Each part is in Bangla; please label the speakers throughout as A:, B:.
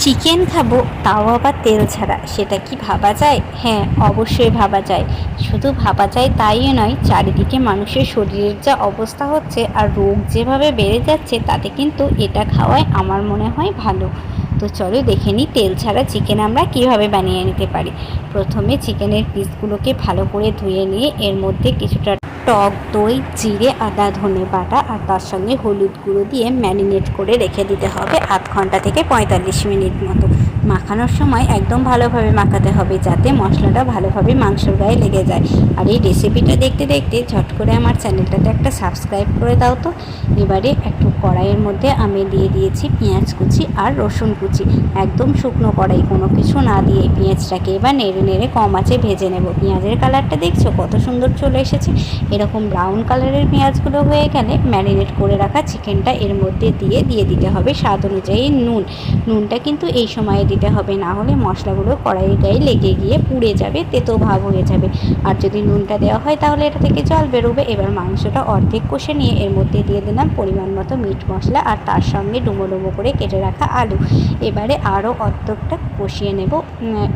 A: চিকেন খাবো, তাও আবার তেল ছাড়া, সেটা কি ভাবা যায়? হ্যাঁ, অবশ্যই ভাবা যায়। শুধু ভাবা যায় তাইও নয়, চারিদিকে মানুষের শরীরের যা অবস্থা হচ্ছে আর রোগ যেভাবে বেড়ে যাচ্ছে, তাতে কিন্তু এটা খাওয়াই আমার মনে হয় ভালো। তো চলো দেখে নিই তেল ছাড়া চিকেন আমরা কিভাবে বানিয়ে নিতে পারি। প্রথমে চিকেনের পিসগুলোকে ভালো করে ধুয়ে নিয়ে এর মধ্যে কিছুটা টক দই, জিরে, আদা, ধনে বাটা আর তার সঙ্গে হলুদ গুঁড়ো দিয়ে ম্যারিনেট করে রেখে দিতে হবে ০.৫ ঘন্টা থেকে ৪৫ মিনিট মতো। মাখানোর সময় একদম ভালোভাবে মাখাতে হবে, যাতে মশলাটা ভালোভাবে মাংসর গায়ে লেগে যায়। আর এই রেসিপিটা দেখতে দেখতে ঝট করে আমার চ্যানেলটাতে একটা সাবস্ক্রাইব করে দাও তো। এবারে একটু কড়াইয়ের মধ্যে আমি দিয়ে দিয়েছি পেঁয়াজ কুচি আর রসুন কুচি। একদম শুকনো কড়াই, কোনো কিছু না দিয়ে পেঁয়াজটাকে এবার নেড়ে নেড়ে কম আঁচে ভেজে নেব। পেঁয়াজের কালারটা দেখছো কত সুন্দর চলে এসেছে। এরকম ব্রাউন কালারের পেঁয়াজগুলো হয়ে গেলে ম্যারিনেট করে রাখা চিকেনটা এর মধ্যে দিয়ে দিতে হবে স্বাদ অনুযায়ী নুন। নুনটা কিন্তু এই সময়ে দিতে হবে, না হলে মশলাগুলো কড়াইয়ের গায়ে লেগে গিয়ে পুড়ে যাবে, তেতো ভাব হয়ে যাবে। আর যদি নুনটা দেওয়া হয় তাহলে এটা থেকে জল বেরোবে। এবার মাংসটা অর্ধেক কষে নিয়ে এর মধ্যে দিয়ে দিলাম পরিমাণ মতো মিট মশলা আর তার সঙ্গে ডুমো ডুমো করে কেটে রাখা আলু। এবারে আরও অর্ধেকটা কষিয়ে নেব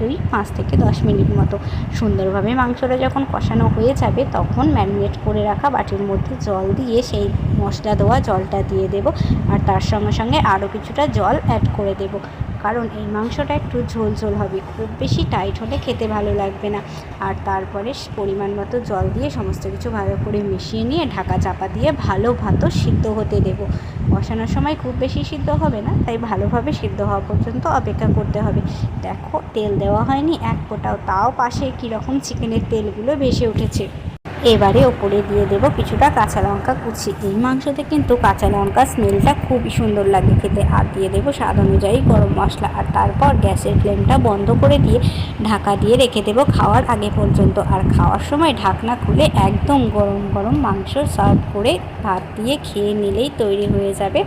A: ওই ৫ থেকে ১০ মিনিট মতো। সুন্দরভাবে মাংসটা যখন কষানো হয়ে যাবে, তখন ম্যারিনেট করে রাখা বাটির মধ্যে জল দিয়ে সেই মশলা দেওয়া জলটা দিয়ে দেব। আর তার সঙ্গে সঙ্গে আরও কিছুটা জল অ্যাড করে দেব, কারণ এই মাংসটা একটু ঝোল ঝোল হবে, খুব বেশি টাইট হলে খেতে ভালো লাগবে না। আর তারপরে পরিমাণ মতো জল দিয়ে সমস্ত কিছু ভালো করে মিশিয়ে নিয়ে ঢাকা চাপা দিয়ে ভালো সিদ্ধ হতে দেব। কষানোর সময় খুব বেশি সিদ্ধ হবে না, তাই ভালোভাবে সিদ্ধ হওয়া পর্যন্ত অপেক্ষা করতে হবে। দেখো, তেল দেওয়া হয়নি এক ফোঁটাও, তাও পাশে কীরকম চিকেনের তেলগুলো ভেসে উঠেছে। এবারে ওপরে দিয়ে দেব কিছুটা কাঁচা লঙ্কা কুচি। এই মাংসতে কিন্তু কাঁচা লঙ্কা স্মেলটা খুবই সুন্দর লাগে খেতে। আর দিয়ে দেবো স্বাদ অনুযায়ী গরম মশলা। আর তারপর গ্যাসের ফ্লেমটা বন্ধ করে দিয়ে ঢাকা দিয়ে রেখে দেবো খাওয়ার আগে পর্যন্ত। আর খাওয়ার সময় ঢাকনা খুলে একদম গরম গরম মাংস সার্ভ করে ভাত দিয়ে খেয়ে নিলেই তৈরি হয়ে যাবে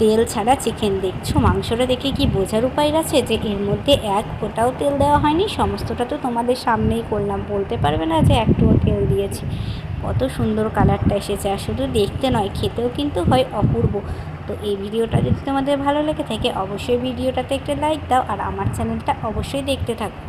A: তেল ছাড়া চিকেন। দেখছো, মাংসটা দেখে কি বোঝার উপায় আছে যে এর মধ্যে এক ফোঁটাও তেল দেওয়া হয়নি? সমস্তটা তো তোমাদের সামনেই করলাম, বলতে পারবে না যে একটুও তেল দিয়েছি। কত সুন্দর কালারটা এসেছে, আর শুধু দেখতে নয়, খেতেও কিন্তু হয় অপূর্ব। তো এই ভিডিওটা যদি তোমাদের ভালো লেগে থাকে, অবশ্যই ভিডিওটাতে একটা লাইক দাও আর আমার চ্যানেলটা অবশ্যই দেখতে থাকো।